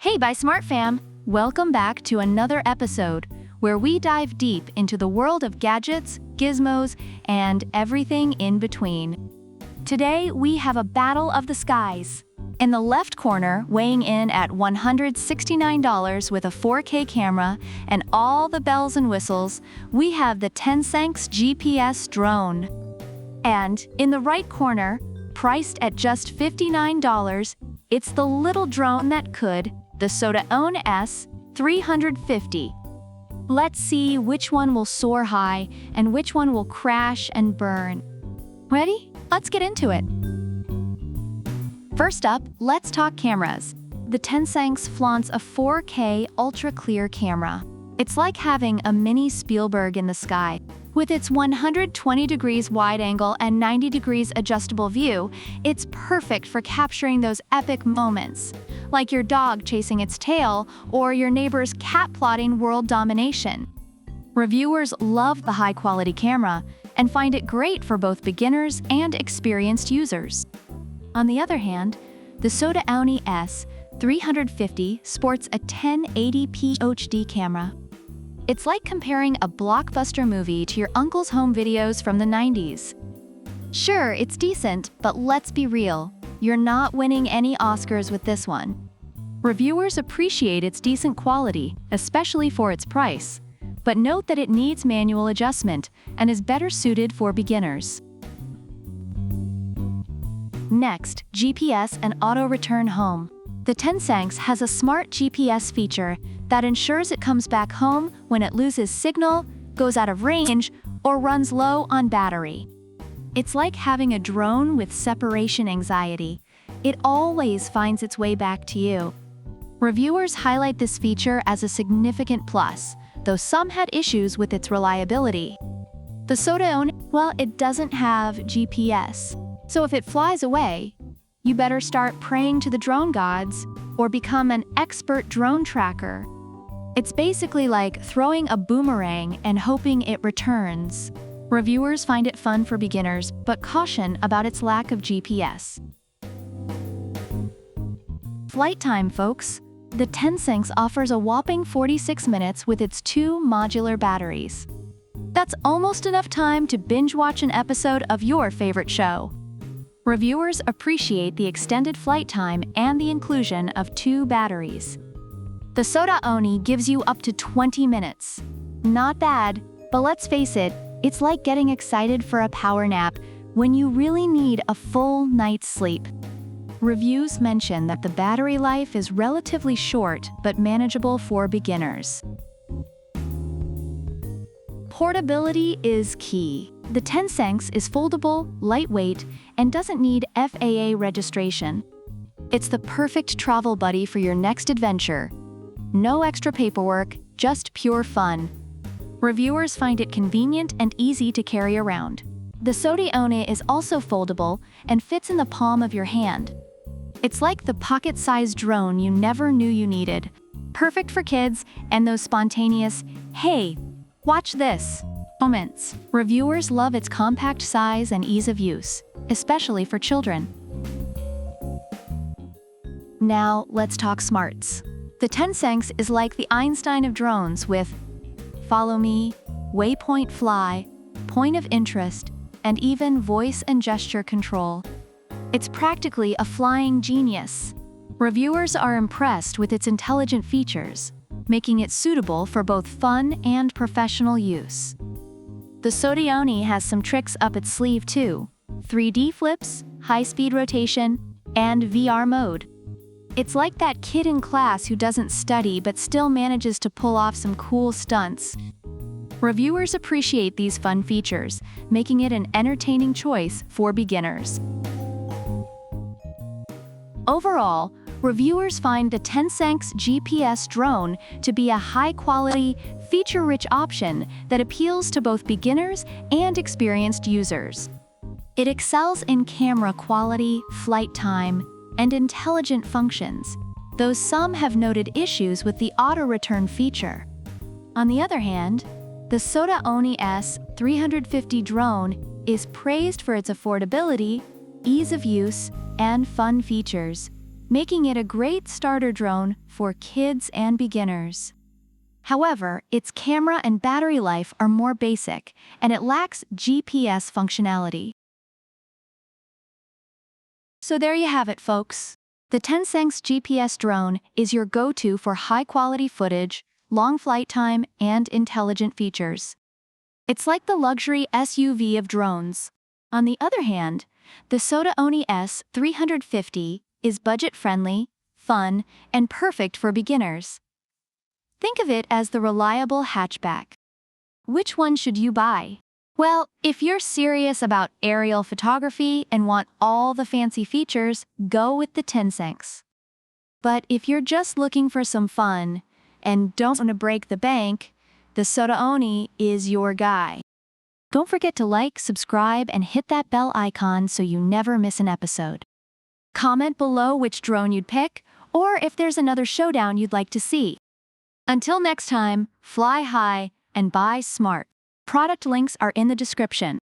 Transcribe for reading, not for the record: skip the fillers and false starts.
Hey, by Smart Fam! Welcome back to another episode where we dive deep into the world of gadgets, gizmos, and everything in between. Today, we have a battle of the skies. In the left corner, weighing in at $169 with a 4K camera and all the bells and whistles, we have the TENSSENX GPS drone. And in the right corner, priced at just $59, it's the little drone that could, the SOTAONE S350. Let's see which one will soar high and which one will crash and burn. Ready? Let's get into it. First up, let's talk cameras. The TENSSENX flaunts a 4K ultra-clear camera. It's like having a mini Spielberg in the sky. With its 120 degrees wide angle and 90 degrees adjustable view, it's perfect for capturing those epic moments, like your dog chasing its tail or your neighbor's cat plotting world domination. Reviewers love the high-quality camera and find it great for both beginners and experienced users. On the other hand, the SOTAONE S350 sports a 1080p HD camera. It's like comparing a blockbuster movie to your uncle's home videos from the 90s. Sure, it's decent, but let's be real, you're not winning any Oscars with this one. Reviewers appreciate its decent quality, especially for its price, but note that it needs manual adjustment and is better suited for beginners. Next, GPS and auto return home. The TENSSENX has a smart GPS feature that ensures it comes back home when it loses signal, goes out of range, or runs low on battery. It's like having a drone with separation anxiety. It always finds its way back to you. Reviewers highlight this feature as a significant plus, though some had issues with its reliability. The SOTAONE, well, it doesn't have GPS. So if it flies away, you better start praying to the drone gods or become an expert drone tracker. It's basically like throwing a boomerang and hoping it returns. Reviewers find it fun for beginners, but caution about its lack of GPS. Flight time, folks. The TENSSENX offers a whopping 46 minutes with its 2 modular batteries. That's almost enough time to binge-watch an episode of your favorite show. Reviewers appreciate the extended flight time and the inclusion of 2 batteries. The SOTAONE gives you up to 20 minutes. Not bad, but let's face it, it's like getting excited for a power nap when you really need a full night's sleep. Reviews mention that the battery life is relatively short but manageable for beginners. Portability is key. The TENSSENX is foldable, lightweight, and doesn't need FAA registration. It's the perfect travel buddy for your next adventure. No extra paperwork, just pure fun. Reviewers find it convenient and easy to carry around. The SOTAONE is also foldable and fits in the palm of your hand. It's like the pocket-sized drone you never knew you needed. Perfect for kids and those spontaneous, "Hey, watch this" moments. Reviewers love its compact size and ease of use, especially for children. Now, let's talk smarts. The TENSSENX is like the Einstein of drones with Follow Me, Waypoint Fly, Point of Interest, and even voice and gesture control. It's practically a flying genius. Reviewers are impressed with its intelligent features, making it suitable for both fun and professional use. The SOTAONE has some tricks up its sleeve too: 3D flips, high-speed rotation, and VR mode. It's like that kid in class who doesn't study but still manages to pull off some cool stunts. Reviewers appreciate these fun features, making it an entertaining choice for beginners. Overall, reviewers find the TENSSENX GPS drone to be a high-quality, feature-rich option that appeals to both beginners and experienced users. It excels in camera quality, flight time, and intelligent functions, though some have noted issues with the auto-return feature. On the other hand, the SOTAONE S350 drone is praised for its affordability, ease of use, and fun features. making it a great starter drone for kids and beginners. However, its camera and battery life are more basic, and it lacks GPS functionality. So there you have it, folks. The TENSSENX GPS drone is your go-to for high-quality footage, long flight time, and intelligent features. It's like the luxury SUV of drones. On the other hand, the SOTAONE S350 is budget-friendly, fun, and perfect for beginners. Think of it as the reliable hatchback. Which one should you buy? Well, if you're serious about aerial photography and want all the fancy features, go with the TENSSENX. But if you're just looking for some fun and don't want to break the bank, the SOTAONE is your guy. Don't forget to like, subscribe, and hit that bell icon so you never miss an episode. Comment below which drone you'd pick, or if there's another showdown you'd like to see. Until next time, fly high and buy smart. Product links are in the description.